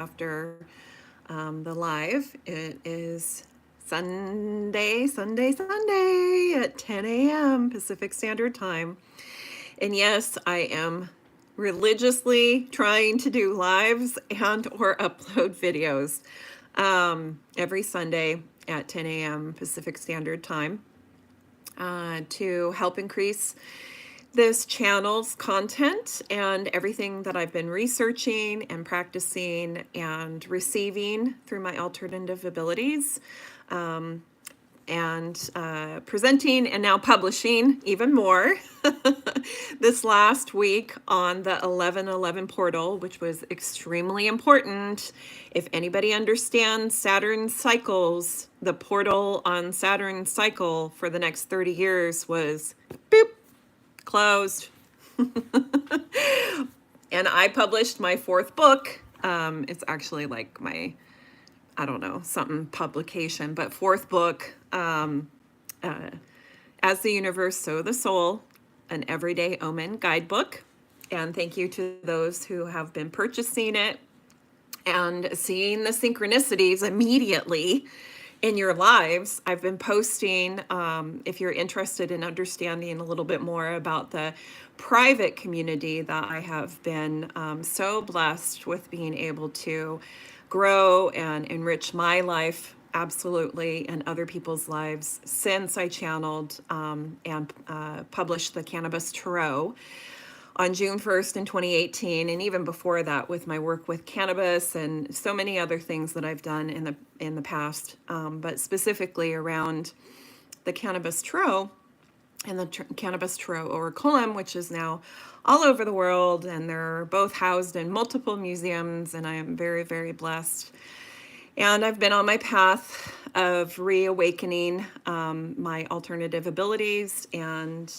after the live. It is Sunday at 10 a.m. Pacific Standard Time. And yes, I am religiously trying to do lives and or upload videos every Sunday at 10 a.m. Pacific Standard Time to help increase this channel's content and everything that I've been researching and practicing and receiving through my alternative abilities, and presenting and now publishing even more this last week on the 1111 portal, which was extremely important. If anybody understands Saturn's cycles, the portal on Saturn's cycle for the next 30 years was boop, closed. And I published my fourth book. It's actually like my, I don't know, something publication, but fourth book, As the Universe, So the Soul, an Everyday Omen Guidebook. And thank you to those who have been purchasing it and seeing the synchronicities immediately in your lives. I've been posting, if you're interested in understanding a little bit more about the private community that I have been so blessed with being able to grow and enrich my life absolutely and other people's lives since I channeled and published the Cannabis Tarot on June 1st in 2018, and even before that with my work with cannabis and so many other things that I've done in the past, but specifically around the Cannabis Tarot and the Cannabis Tarot Oraculum, which is now all over the world, and they're both housed in multiple museums, and I am very, very blessed. And I've been on my path of reawakening my alternative abilities. And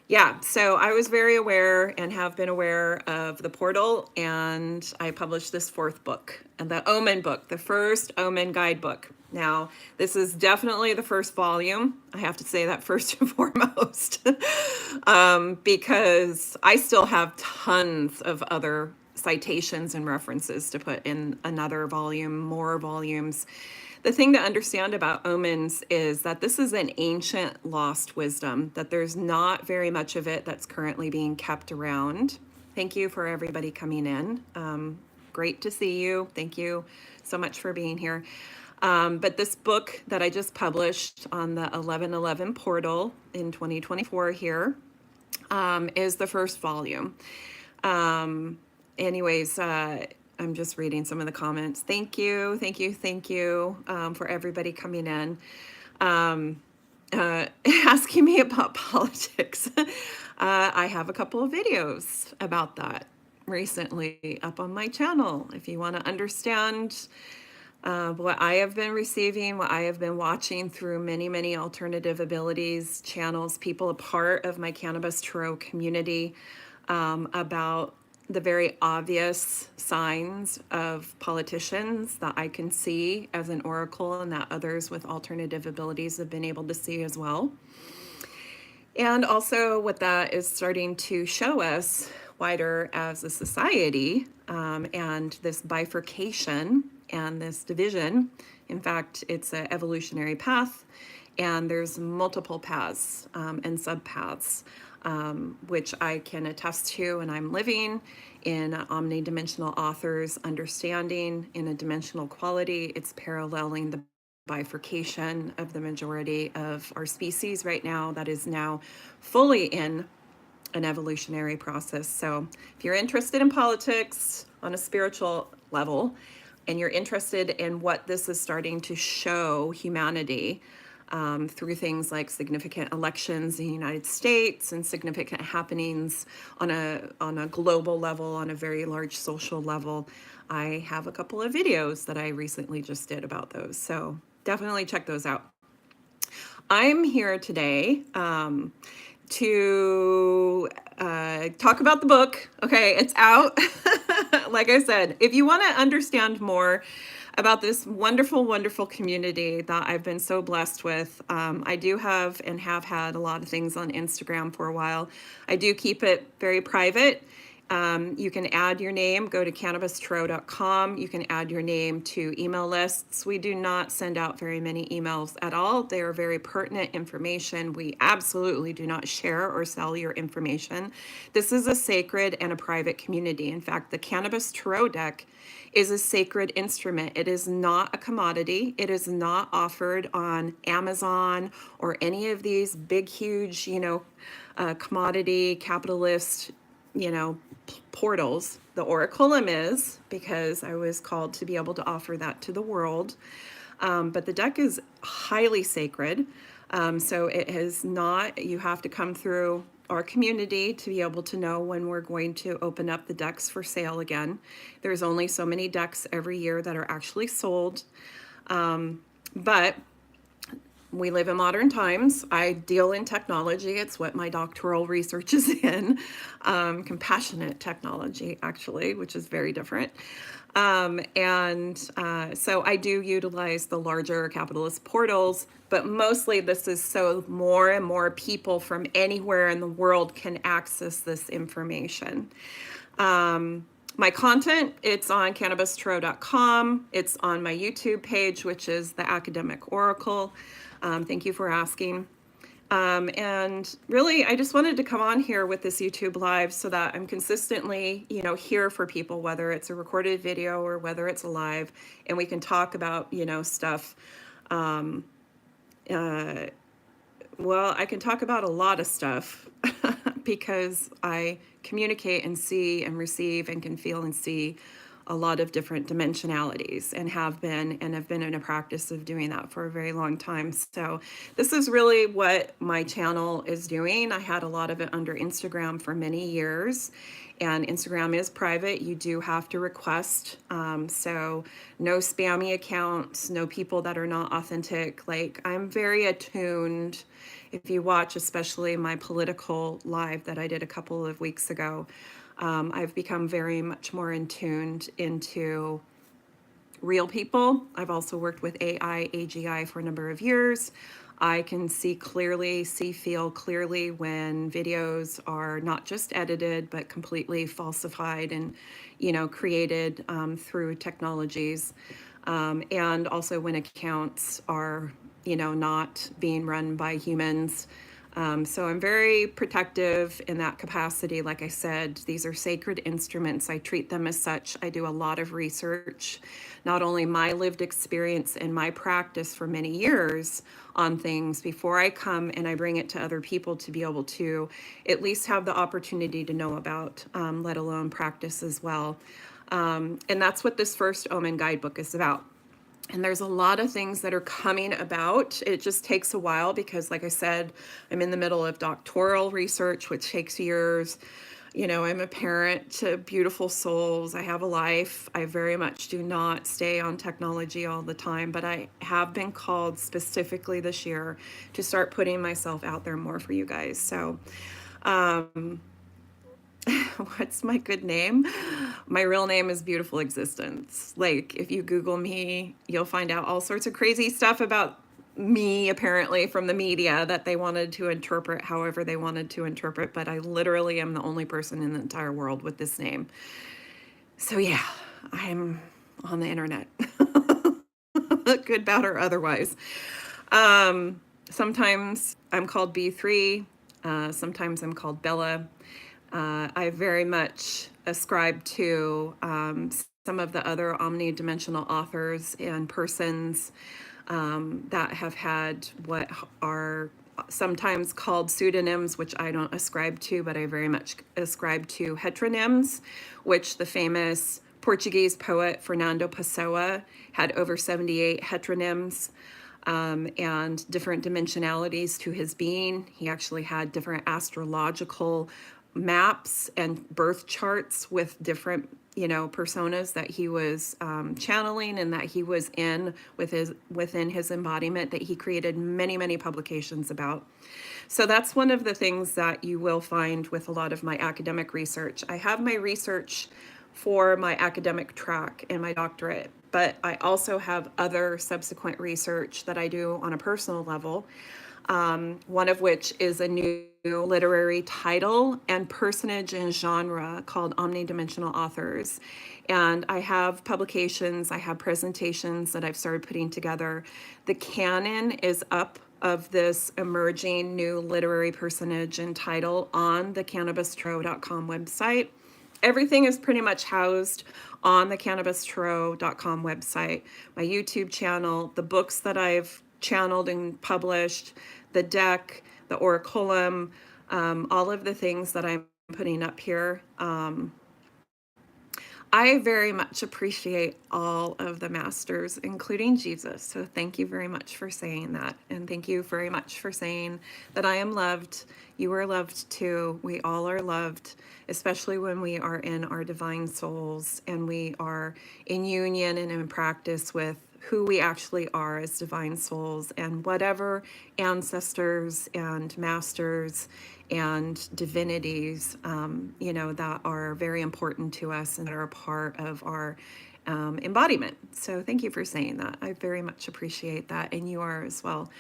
yeah, so I was very aware and have been aware of the portal, and I published this fourth book, and the Omen book, the first Omen guidebook. Now, this is definitely the first volume. I have to say that first and foremost, because I still have tons of other citations and references to put in another volume, more volumes. The thing to understand about omens is that this is an ancient lost wisdom, that there's not very much of it that's currently being kept around. Thank you for everybody coming in. Great to see you. Thank you so much for being here. But this book that I just published on the 1111 portal in 2024 here is the first volume. Anyways, I'm just reading some of the comments. Thank you for everybody coming in, asking me about politics. I have a couple of videos about that recently up on my channel. If you want to understand what I have been receiving, what I have been watching through many alternative abilities channels, people a part of my Cannabis Tarot community, about the very obvious signs of politicians that I can see as an oracle and that others with alternative abilities have been able to see as well. And also what that is starting to show us wider as a society, and this bifurcation and this division. In fact, it's an evolutionary path, and there's multiple paths and subpaths, which I can attest to, and I'm living in omnidimensional authors understanding in a dimensional quality. It's paralleling the bifurcation of the majority of our species right now that is now fully in an evolutionary process. So if you're interested in politics on a spiritual level, and you're interested in what this is starting to show humanity, through things like significant elections in the United States and significant happenings on a global level, on a very large social level, I have a couple of videos that I recently just did about those. So definitely check those out. I'm here today to talk about the book. Okay, it's out. Like I said, if you want to understand more about this wonderful community that I've been so blessed with, I do have and have had a lot of things on Instagram for a while. I do keep it very private, You can add your name, go to cannabistarot.com. You can add your name to email lists. We do not send out very many emails at all. They are very pertinent information. We absolutely do not share or sell your information. This is a sacred and a private community. In fact, the Cannabis Tarot deck is a sacred instrument. It is not a commodity. It is not offered on Amazon or any of these big, huge, commodity capitalist, portals. The oracleum is, because I was called to be able to offer that to the world. But the deck is highly sacred. So it is not, you have to come through our community to be able to know when we're going to open up the decks for sale again. There's only so many decks every year that are actually sold. But we live in modern times. I deal in technology. It's what my doctoral research is in. Compassionate technology, actually, which is very different. So I do utilize the larger capitalist portals, but mostly this is so more and more people from anywhere in the world can access this information. My content, it's on cannabistarot.com. It's on my YouTube page, which is The Academic Oracle. Thank you for asking. And really, I just wanted to come on here with this YouTube live so that I'm consistently, here for people, whether it's a recorded video or whether it's a live, and we can talk about, stuff. Well, I can talk about a lot of stuff because I communicate and see and receive and can feel and see a lot of different dimensionalities and have been in a practice of doing that for a very long time. So this is really what my channel is doing. I had a lot of it under Instagram for many years, and Instagram is private. You do have to request. So no spammy accounts, no people that are not authentic. Like, I'm very attuned. If you watch, especially my political live that I did a couple of weeks ago, I've become very much more in tuned into real people. I've also worked with AI, AGI for a number of years. I can feel clearly when videos are not just edited, but completely falsified and, created through technologies. And also when accounts are, not being run by humans. So I'm very protective in that capacity. Like I said, these are sacred instruments. I treat them as such. I do a lot of research, not only my lived experience and my practice for many years on things before I come and I bring it to other people to be able to at least have the opportunity to know about, let alone practice as well. And that's what this first Omen Guidebook is about. And there's a lot of things that are coming about. It just takes a while because, like I said, I'm in the middle of doctoral research, which takes years. I'm a parent to beautiful souls. I have a life. I very much do not stay on technology all the time, but I have been called specifically this year to start putting myself out there more for you guys. So, what's my good name? My real name is Beautiful Existence. Like, if you Google me, you'll find out all sorts of crazy stuff about me, apparently, from the media that they wanted to interpret however they wanted to interpret. But I literally am the only person in the entire world with this name. So yeah, I'm on the internet. Good, bad, or otherwise. Sometimes I'm called B3. Sometimes I'm called Bella. I very much ascribe to some of the other omnidimensional authors and persons that have had what are sometimes called pseudonyms, which I don't ascribe to, but I very much ascribe to heteronyms, which the famous Portuguese poet Fernando Pessoa had over 78 heteronyms. And different dimensionalities to his being. He actually had different astrological maps and birth charts with different, personas that he was channeling and that he was within his embodiment that he created many, many publications about. So that's one of the things that you will find with a lot of my academic research. I have my research for my academic track and my doctorate, but I also have other subsequent research that I do on a personal level. one of which is a new literary title and personage and genre called Omnidimensional Authors. And I have publications, I have presentations that I've started putting together. The canon is up of this emerging new literary personage and title on the cannabistarot.com website. Everything is pretty much housed on the cannabistarot.com website. My YouTube channel, the books that I've channeled and published, the deck, the oraculum, all of the things that I'm putting up here. I very much appreciate all of the masters, including Jesus. So thank you very much for saying that. And thank you very much for saying that I am loved. You are loved too. We all are loved, especially when we are in our divine souls and we are in union and in practice with who we actually are as divine souls, and whatever ancestors and masters and divinities, that are very important to us and are a part of our embodiment. So thank you for saying that. I very much appreciate that, and you are as well.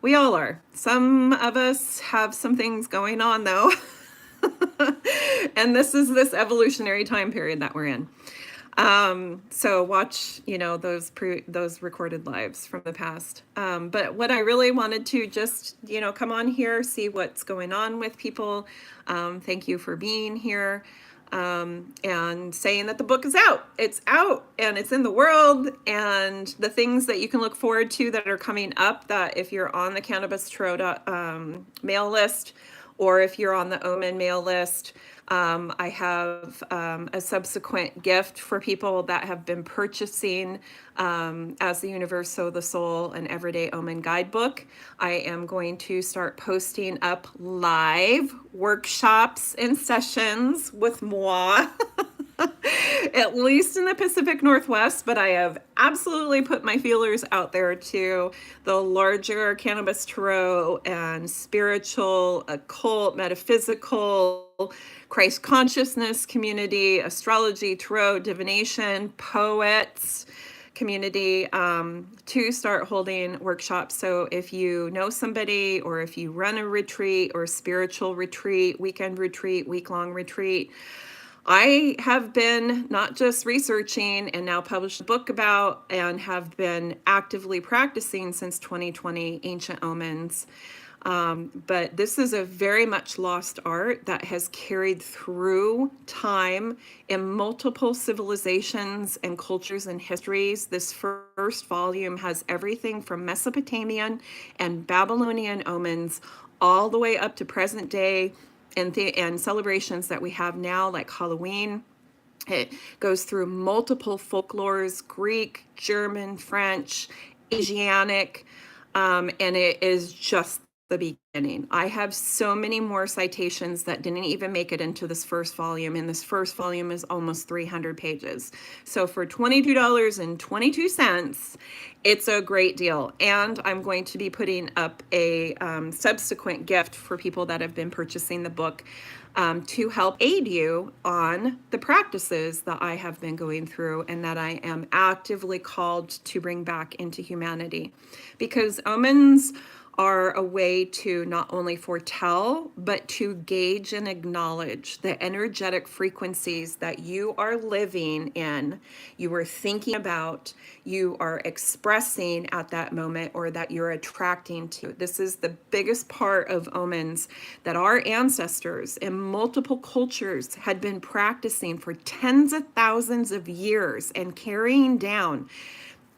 We all are. Some of us have some things going on though. And this is this evolutionary time period that we're in. So watch, those recorded lives from the past. But what I really wanted to just, come on here, see what's going on with people. Thank you for being here. And saying that the book is out. It's out and it's in the world, and the things that you can look forward to that are coming up, that if you're on the Cannabis Tarot mail list, or if you're on the OMEN mail list, I have a subsequent gift for people that have been purchasing As the Universe, So the Soul, an Everyday Omen Guidebook. I am going to start posting up live workshops and sessions with moi. At least in the Pacific Northwest, but I have absolutely put my feelers out there to the larger cannabis tarot and spiritual, occult, metaphysical, Christ consciousness community, astrology, tarot, divination, poets community, to start holding workshops. So if you know somebody, or if you run a retreat or spiritual retreat, weekend retreat, week-long retreat, I have been not just researching and now published a book about, and have been actively practicing since 2020 ancient omens. But this is a very much lost art that has carried through time in multiple civilizations and cultures and histories. This first volume has everything from Mesopotamian and Babylonian omens all the way up to present day and celebrations that we have now, like Halloween. It goes through multiple folklores, Greek, German, French, Asiatic, and it is just the beginning. I have so many more citations that didn't even make it into this first volume, and this first volume is almost 300 pages. So for $22.22, it's a great deal. And I'm going to be putting up a subsequent gift for people that have been purchasing the book, to help aid you on the practices that I have been going through and that I am actively called to bring back into humanity. Because omens are a way to not only foretell, but to gauge and acknowledge the energetic frequencies that you are living in, you are thinking about, you are expressing at that moment, or that you're attracting to. This is the biggest part of omens that our ancestors in multiple cultures had been practicing for tens of thousands of years and carrying down.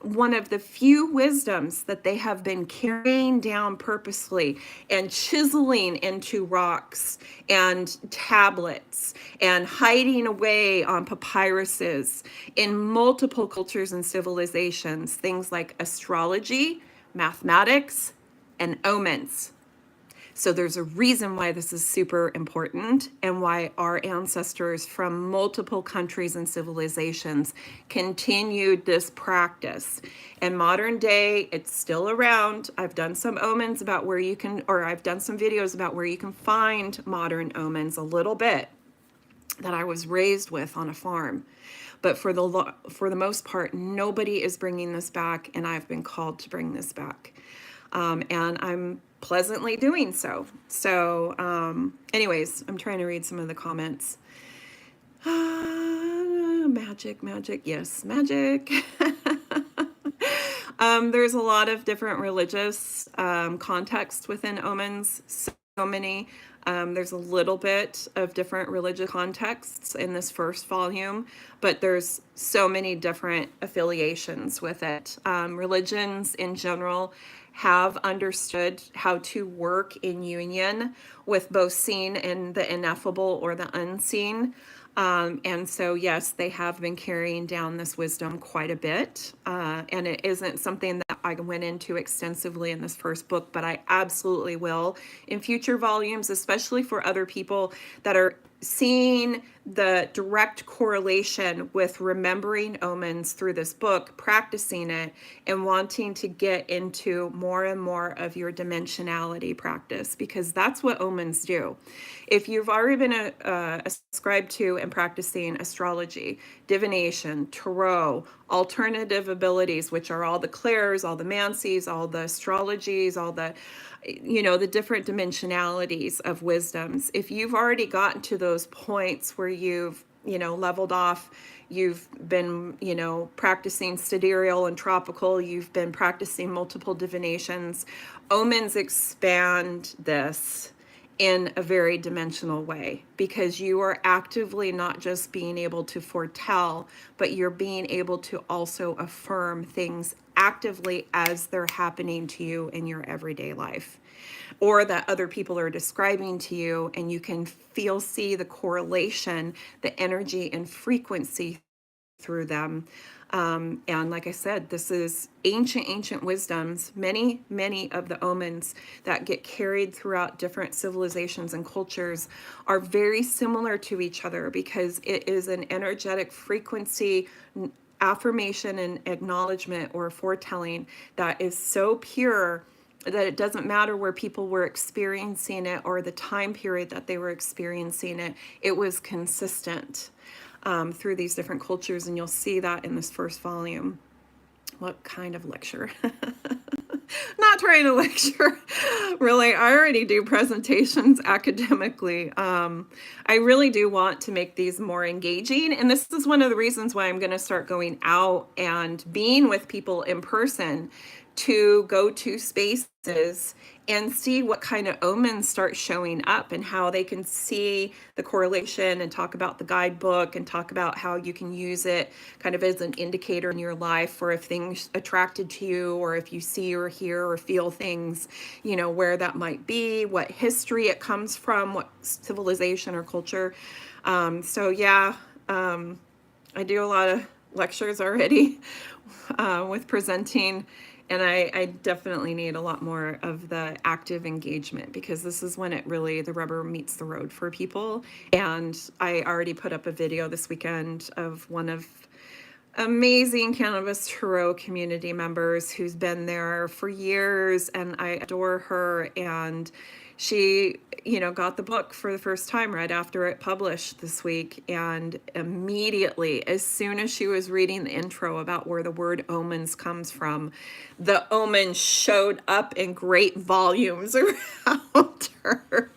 One of the few wisdoms that they have been carrying down purposely and chiseling into rocks and tablets and hiding away on papyruses in multiple cultures and civilizations, things like astrology, mathematics, and omens. So there's a reason why this is super important, and why our ancestors from multiple countries and civilizations continued this practice. In modern day, it's still around. I've done some omens about where you can, or I've done some videos about where you can find modern omens a little bit, that I was raised with on a farm. But for the most part, nobody is bringing this back, and I've been called to bring this back. And I'm pleasantly doing so. So, anyways, I'm trying to read some of the comments. Magic, magic, yes, magic. There's a lot of different religious contexts within omens, so many. There's a little bit of different religious contexts in this first volume, but there's so many different affiliations with it. Religions in general have understood how to work in union with both seen and the ineffable or the unseen. And so, yes, they have been carrying down this wisdom quite a bit. And it isn't something that I went into extensively in this first book, but I absolutely will in future volumes, especially for other people that are seeing the direct correlation with remembering omens through this book, practicing it, and wanting to get into more and more of your dimensionality practice, because that's what omens do. If you've already been ascribed to and practicing astrology, divination, tarot, alternative abilities, which are all the clairs, all the mancies, all the astrologies, all the the different dimensionalities of wisdoms. If you've already gotten to those points where you've leveled off, you've been practicing sidereal and tropical, you've been practicing multiple divinations, omens expand this in a very dimensional way, because you are actively not just being able to foretell, but you're being able to also affirm things actively as they're happening to you in your everyday life, or that other people are describing to you, and you can see the correlation, the energy and frequency through them. And like I said, this is ancient wisdoms. Many of the omens that get carried throughout different civilizations and cultures are very similar to each other, because it is an energetic frequency, affirmation and acknowledgement or foretelling that is so pure that it doesn't matter where people were experiencing it or the time period that they were experiencing it. It was consistent through these different cultures, and you'll see that in this first volume. What kind of lecture? Not trying to lecture, really. I already do presentations academically. I really do want to make these more engaging, and this is one of the reasons why I'm going to start going out and being with people in person, to go to spaces and see what kind of omens start showing up and how they can see the correlation, and talk about the guidebook, and talk about how you can use it kind of as an indicator in your life for if things attracted to you, or if you see or hear or feel things, where that might be, what history it comes from, what civilization or culture. So yeah, I do a lot of lectures already with presenting. And I definitely need a lot more of the active engagement, because this is when the rubber meets the road for people. And I already put up a video this weekend of one of amazing Cannabis Tarot community members who's been there for years, and I adore her. And she, got the book for the first time right after it published this week. And immediately, as soon as she was reading the intro about where the word omens comes from, the omens showed up in great volumes around her.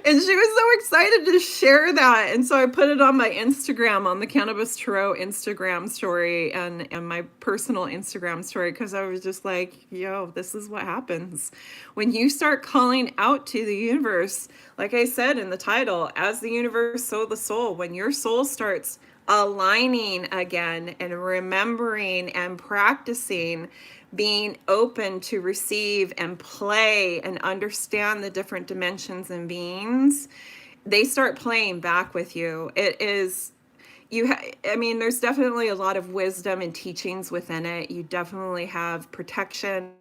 And she was so excited to share that. And so I put it on my Instagram, on the Cannabis Tarot Instagram story, and my personal Instagram story, because I was just like, yo, this is what happens when you start calling out to the universe. Like I said in the title, as the universe, so the soul. When your soul starts aligning again and remembering and practicing being open to receive and play and understand the different dimensions and beings, they start playing back with you. It is, there's definitely a lot of wisdom and teachings within it. You definitely have protection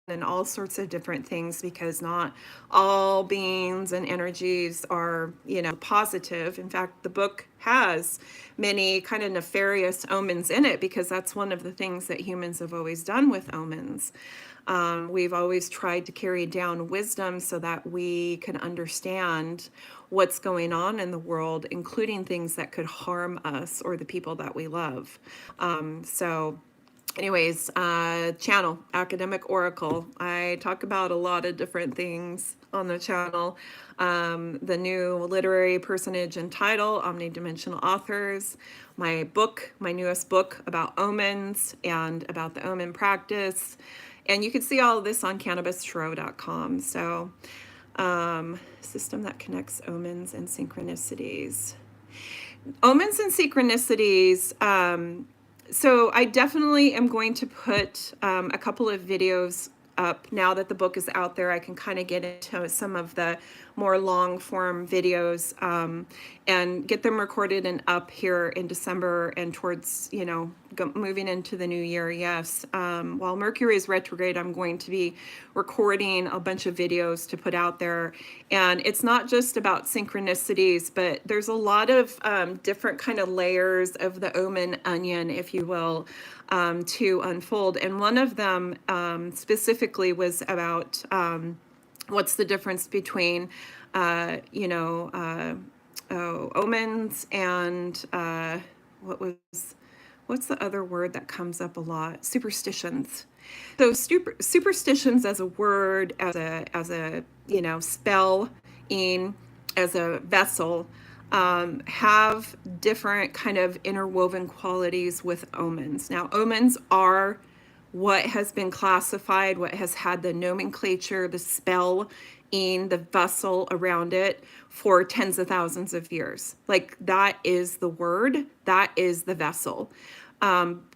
and all sorts of different things, because not all beings and energies are, positive. In fact, the book has many kind of nefarious omens in it, because that's one of the things that humans have always done with omens. We've always tried to carry down wisdom so that we can understand what's going on in the world, including things that could harm us or the people that we love. So anyways, channel, Academic Oracle. I talk about a lot of different things on the channel. The new literary personage and title, Omnidimensional Authors, my book, my newest book about omens and about the omen practice. And you can see all of this on cannabistarot.com. So, system that connects omens and synchronicities. Omens and synchronicities. So I definitely am going to put a couple of videos up now that the book is out there. I can kind of get into some of the more long form videos and get them recorded and up here in December and towards, you know, moving into the new year. Yes. While Mercury is retrograde, I'm going to be recording a bunch of videos to put out there. And it's not just about synchronicities, but there's a lot of different kind of layers of the omen onion, if you will, to unfold. And one of them specifically was about what's the difference between, omens and what's the other word that comes up a lot? Superstitions. So superstitions as a word, as a spelling, as a vessel, have different kind of interwoven qualities with omens. Now, omens are what has been classified, what has had the nomenclature, the spell in the vessel around it for tens of thousands of years. Like, that is the word, that is the vessel.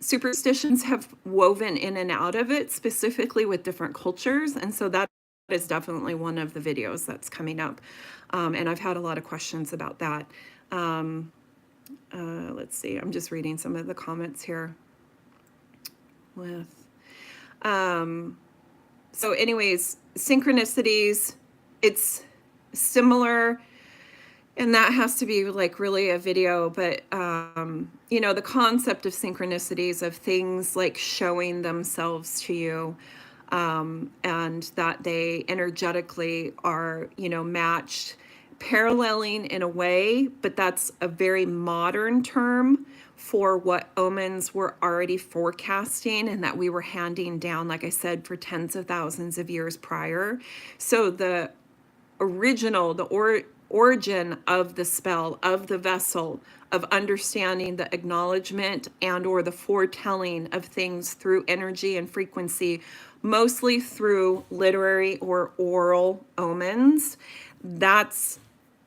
Superstitions have woven in and out of it, specifically with different cultures. And so that is definitely one of the videos that's coming up. And I've had a lot of questions about that. Let's see, I'm just reading some of the comments here. So anyways, synchronicities, it's similar, and that has to be like really a video, but the concept of synchronicities, of things like showing themselves to you, and that they energetically are, matched, paralleling in a way, but that's a very modern term for what omens were already forecasting and that we were handing down, like I said, for tens of thousands of years prior. So the original, origin of the spell, of the vessel, of understanding the acknowledgement and or the foretelling of things through energy and frequency, mostly through literary or oral omens, that's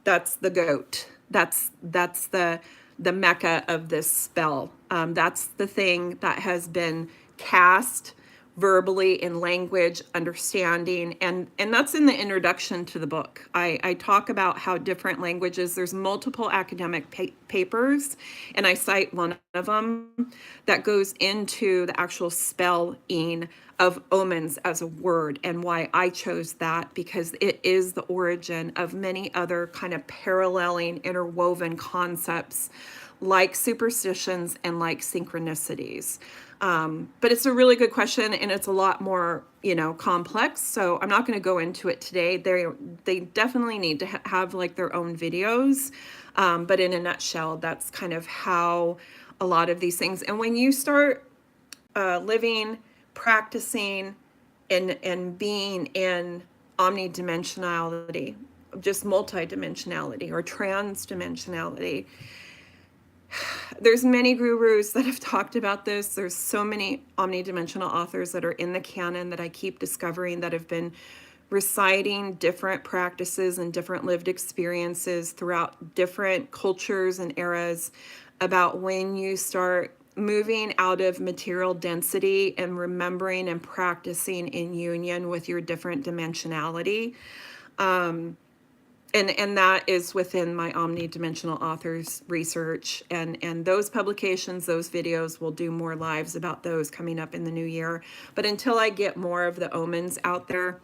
the goat. That's the mecca of this spell. That's the thing that has been cast verbally in language, understanding, and that's in the introduction to the book. I talk about how different languages, there's multiple academic papers, and I cite one of them that goes into the actual spelling of omens as a word, and why I chose that, because it is the origin of many other kind of paralleling, interwoven concepts like superstitions and like synchronicities. But it's a really good question, and it's a lot more, complex. So I'm not going to go into it today. They definitely need to have like their own videos. But in a nutshell, that's kind of how a lot of these things. And when you start living, practicing, and being in omnidimensionality, just multidimensionality or transdimensionality, there's many gurus that have talked about this. There's so many omnidimensional authors that are in the canon that I keep discovering that have been reciting different practices and different lived experiences throughout different cultures and eras about when you start moving out of material density and remembering and practicing in union with your different dimensionality. And that is within my omnidimensional authors research, and those publications, those videos, will do more lives about those coming up in the new year. But until I get more of the omens out there,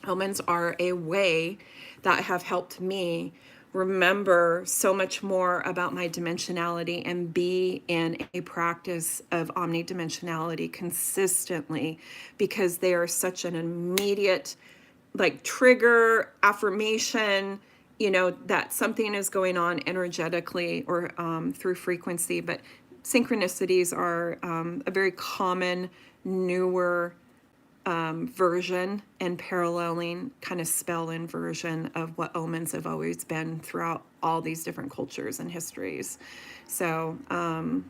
omens are a way that have helped me remember so much more about my dimensionality and be in a practice of omnidimensionality consistently, because they are such an immediate trigger, affirmation, that something is going on energetically or through frequency. But Synchronicities are a very common, newer version and paralleling kind of spell in version of what omens have always been throughout all these different cultures and histories. So I'm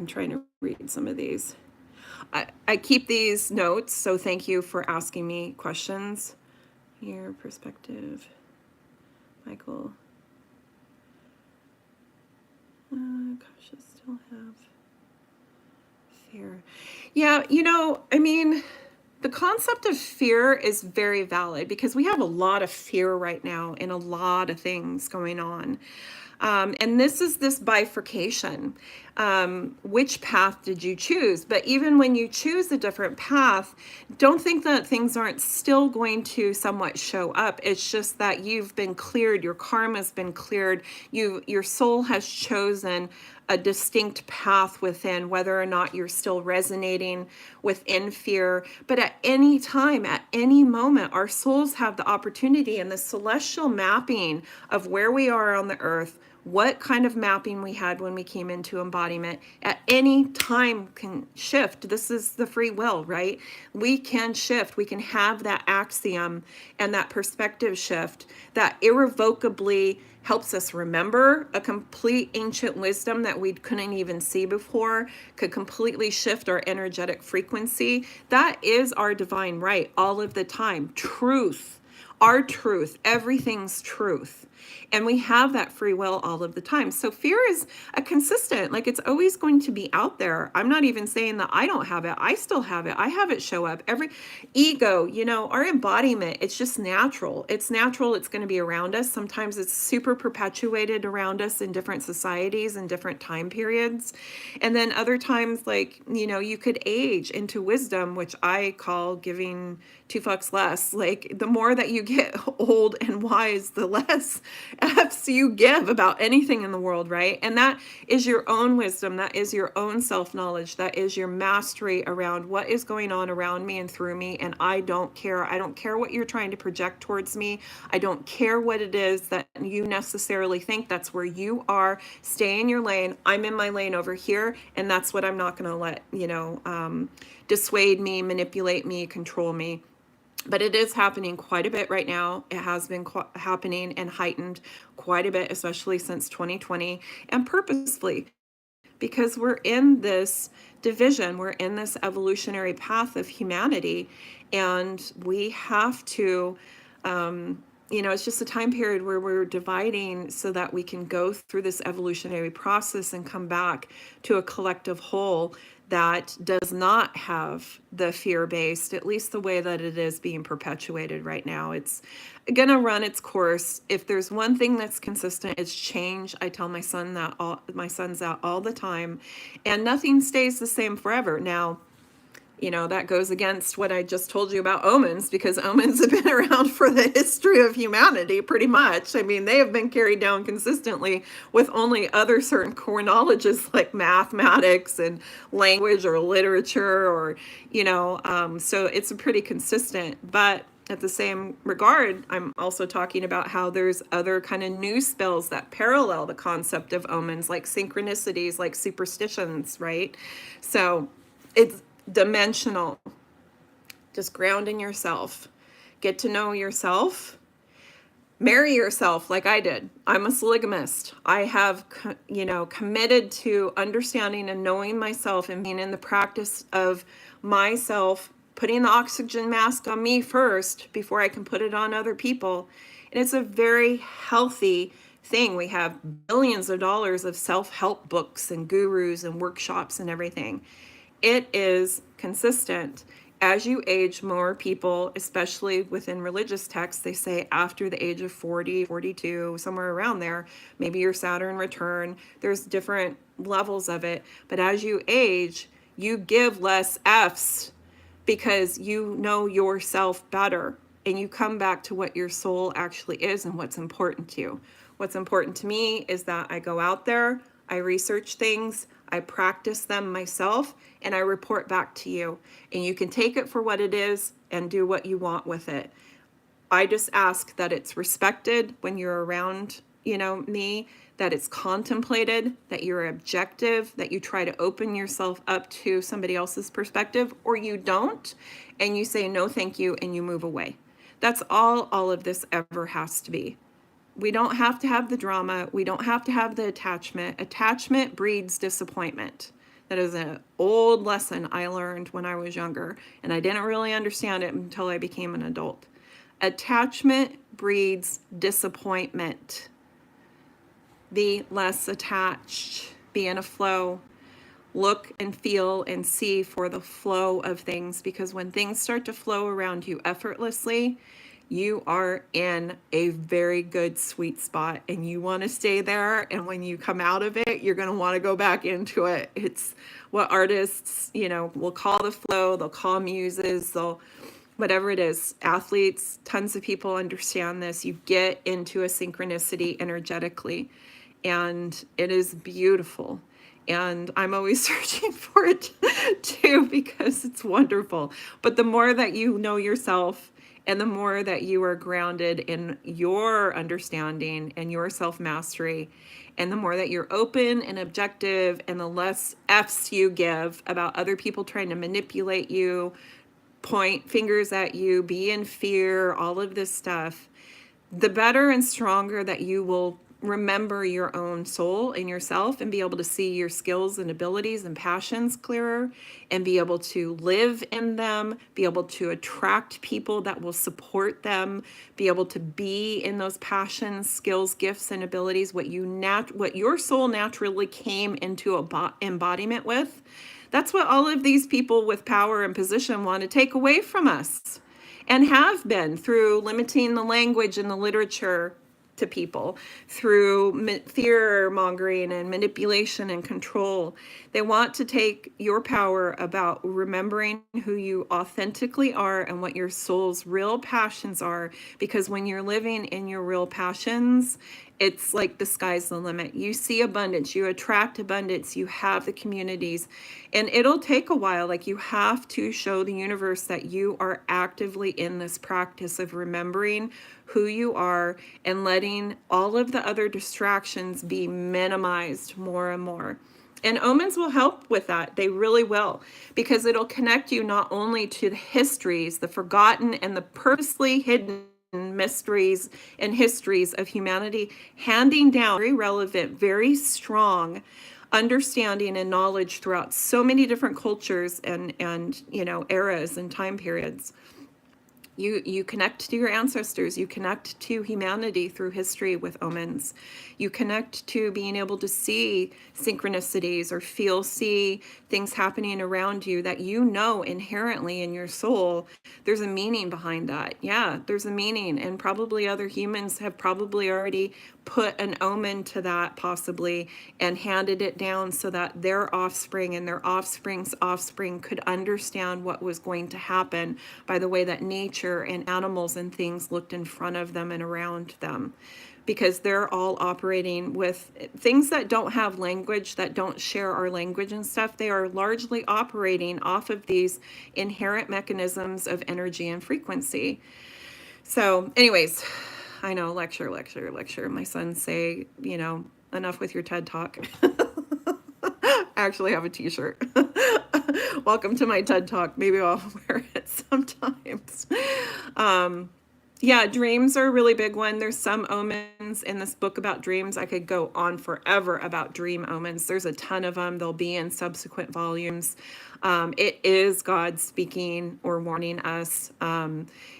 trying to read some of these. I keep these notes, so thank you for asking me questions. Your perspective, Michael. Gosh, I still have fear. Yeah, I mean, the concept of fear is very valid because we have a lot of fear right now in a lot of things going on. And this is this bifurcation. Which path did you choose? But even when you choose a different path, don't think that things aren't still going to somewhat show up. It's just that you've been cleared, your karma's been cleared, your soul has chosen a distinct path within, whether or not you're still resonating within fear. But at any time, at any moment, our souls have the opportunity in the celestial mapping of where we are on the earth, what kind of mapping we had when we came into embodiment, at any time can shift. This is the free will, right? We can shift. We can have that axiom and that perspective shift that irrevocably helps us remember a complete ancient wisdom that we couldn't even see before, could completely shift our energetic frequency. That is our divine right all of the time. Truth, our truth, everything's truth. And we have that free will all of the time. So fear is a consistent, like it's always going to be out there. I'm not even saying that I don't have it. I still have it. I have it show up. Every ego, our embodiment, it's just natural. It's natural. It's going to be around us. Sometimes it's super perpetuated around us in different societies and different time periods. And then other times, like, you could age into wisdom, which I call giving two fucks less. Like the more that you get old and wise, the less F's you give about anything in the world, right? And that is your own wisdom. That is your own self-knowledge. That is your mastery around what is going on around me and through me. And I don't care. I don't care what you're trying to project towards me. I don't care what it is that you necessarily think. That's where you are. Stay in your lane. I'm in my lane over here. And that's what I'm not going to let, dissuade me, manipulate me, control me. But it is happening quite a bit right now. It has been happening and heightened quite a bit, especially since 2020, and purposefully, because we're in this division, we're in this evolutionary path of humanity, and we have to, it's just a time period where we're dividing so that we can go through this evolutionary process and come back to a collective whole that does not have the fear-based, at least the way that it is being perpetuated right now. It's going to run its course. If there's one thing that's consistent, it's change. I tell my sons that all the time, and nothing stays the same forever. Now, that goes against what I just told you about omens, because omens have been around for the history of humanity pretty much. I mean, they have been carried down consistently with only other certain core knowledges like mathematics and language or literature or, so it's a pretty consistent. But at the same regard, I'm also talking about how there's other kind of new spells that parallel the concept of omens, like synchronicities, like superstitions, right? So it's dimensional. Just ground in yourself. Get to know yourself. Marry yourself like I did. I'm a polygamist. I have, committed to understanding and knowing myself and being in the practice of myself, putting the oxygen mask on me first before I can put it on other people. And it's a very healthy thing. We have billions of dollars of self-help books and gurus and workshops and everything. It is consistent. As you age, more people, especially within religious texts, they say after the age of 40, 42, somewhere around there, maybe your Saturn return, there's different levels of it. But as you age, you give less F's because you know yourself better, and you come back to what your soul actually is and what's important to you. What's important to me is that I go out there, I research things, I practice them myself, and I report back to you. And you can take it for what it is and do what you want with it. I just ask that it's respected when you're around, me, that it's contemplated, that you're objective, that you try to open yourself up to somebody else's perspective, or you don't, and you say no thank you and you move away. That's all of this ever has to be. We don't have to have the drama. We don't have to have the attachment. Attachment breeds disappointment. That is an old lesson I learned when I was younger, and I didn't really understand it until I became an adult. Attachment breeds disappointment. Be less attached. Be in a flow. Look and feel and see for the flow of things, because when things start to flow around you effortlessly, you are in a very good sweet spot and you want to stay there. And when you come out of it, you're going to want to go back into it. It's what artists, will call the flow. They'll call muses. They'll, whatever it is, athletes, tons of people understand this. You get into a synchronicity energetically, and it is beautiful. And I'm always searching for it too, because it's wonderful. But the more that you know yourself, and the more that you are grounded in your understanding and your self-mastery, and the more that you're open and objective, and the less F's you give about other people trying to manipulate you, point fingers at you, be in fear, all of this stuff, the better and stronger that you will remember your own soul and yourself, and be able to see your skills and abilities and passions clearer, and be able to live in them, be able to attract people that will support them, be able to be in those passions, skills, gifts, and abilities, what your soul naturally came into embodiment with. That's what all of these people with power and position want to take away from us, and have been through limiting the language and the literature to people, through fear mongering and manipulation and control. They want to take your power about remembering who you authentically are and what your soul's real passions are, because when you're living in your real passions, it's like the sky's the limit. You see abundance, you attract abundance, you have the communities, and it'll take a while. Like, you have to show the universe that you are actively in this practice of remembering who you are and letting all of the other distractions be minimized more and more. And omens will help with that. They really will, because it'll connect you not only to the histories, the forgotten and the purposely hidden mysteries and histories of humanity, handing down very relevant, very strong understanding and knowledge throughout so many different cultures and eras and time periods. You connect to your ancestors. You connect to humanity through history with omens. You connect to being able to see synchronicities or see things happening around you that inherently in your soul. There's a meaning behind that. Yeah, there's a meaning. And probably other humans have probably already put an omen to that, possibly, and handed it down so that their offspring and their offspring's offspring could understand what was going to happen by the way that nature and animals and things looked in front of them and around them. Because they're all operating with things that don't have language, that don't share our language and stuff. They are largely operating off of these inherent mechanisms of energy and frequency. So anyways, I know, lecture. My sons say, enough with your TED Talk. I actually have a t-shirt. Welcome to my TED Talk. Maybe I'll wear it sometimes. Yeah, dreams are a really big one. There's some omens in this book about dreams. I could go on forever about dream omens. There's a ton of them. They'll be in subsequent volumes. It is God speaking or warning us.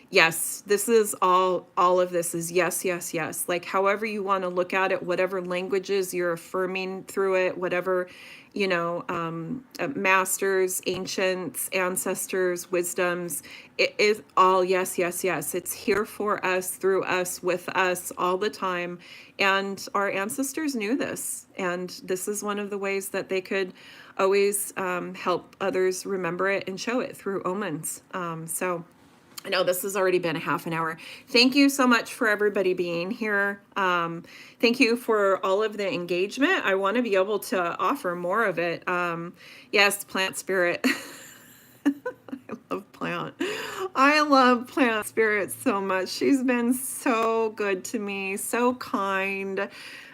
Yes, this is all of this is yes, yes, yes. Like, however you want to look at it, whatever languages you're affirming through it, whatever, masters, ancients, ancestors, wisdoms, it is all yes, yes, yes. It's here for us, through us, with us all the time. And our ancestors knew this. And this is one of the ways that they could always help others remember it and show it through omens. So I know this has already been a half an hour. Thank you so much for everybody being here. Thank you for all of the engagement. I want to be able to offer more of it. Yes, plant spirit. I love plant. I love Plant Spirit so much. She's been so good to me, so kind,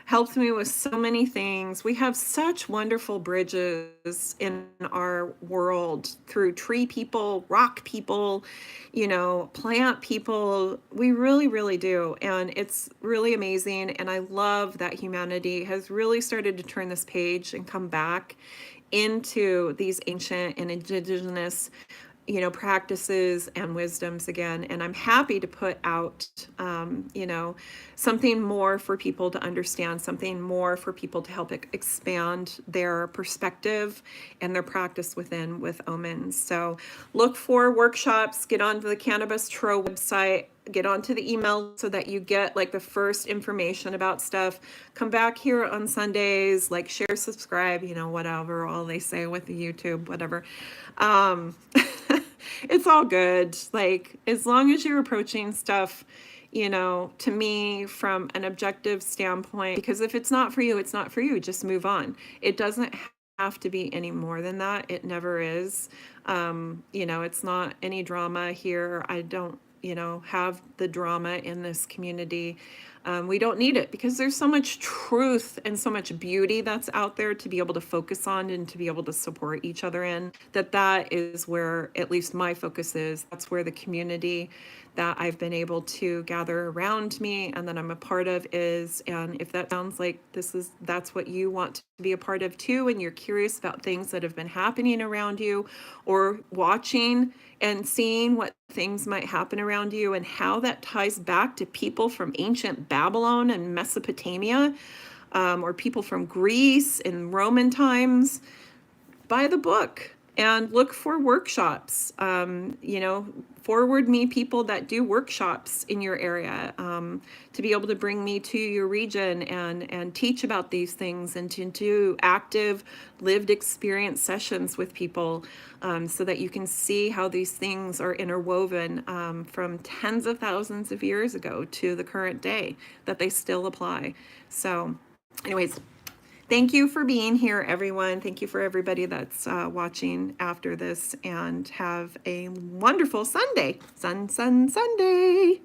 helped me with so many things. We have such wonderful bridges in our world through tree people, rock people, plant people. We really, really do. And it's really amazing. And I love that humanity has really started to turn this page and come back into these ancient and indigenous practices and wisdoms again. And I'm happy to put out, something more for people to understand, something more for people to help expand their perspective and their practice within with omens. So look for workshops, get onto the Cannabis Tro website, get onto the email so that you get like the first information about stuff. Come back here on Sundays, like share, subscribe, whatever, all they say with the YouTube, whatever. It's all good. Like, as long as you're approaching stuff, to me from an objective standpoint, because if it's not for you, it's not for you. Just move on. It doesn't have to be any more than that. It never is. It's not any drama here. I don't, have the drama in this community. We don't need it because there's so much truth and so much beauty that's out there to be able to focus on and to be able to support each other in. That is where at least my focus is. That's where the community that I've been able to gather around me and that I'm a part of is. And if that sounds like that's what you want to be a part of too, and you're curious about things that have been happening around you, or watching and seeing what things might happen around you and how that ties back to people from ancient Babylon and Mesopotamia, or people from Greece in Roman times, buy the book and look for workshops. Forward me people that do workshops in your area, to be able to bring me to your region and teach about these things and to do active lived experience sessions with people, so that you can see how these things are interwoven, from tens of thousands of years ago to the current day, that they still apply. So anyways, thank you for being here, everyone. Thank you for everybody that's watching after this, and have a wonderful Sunday. Sunday.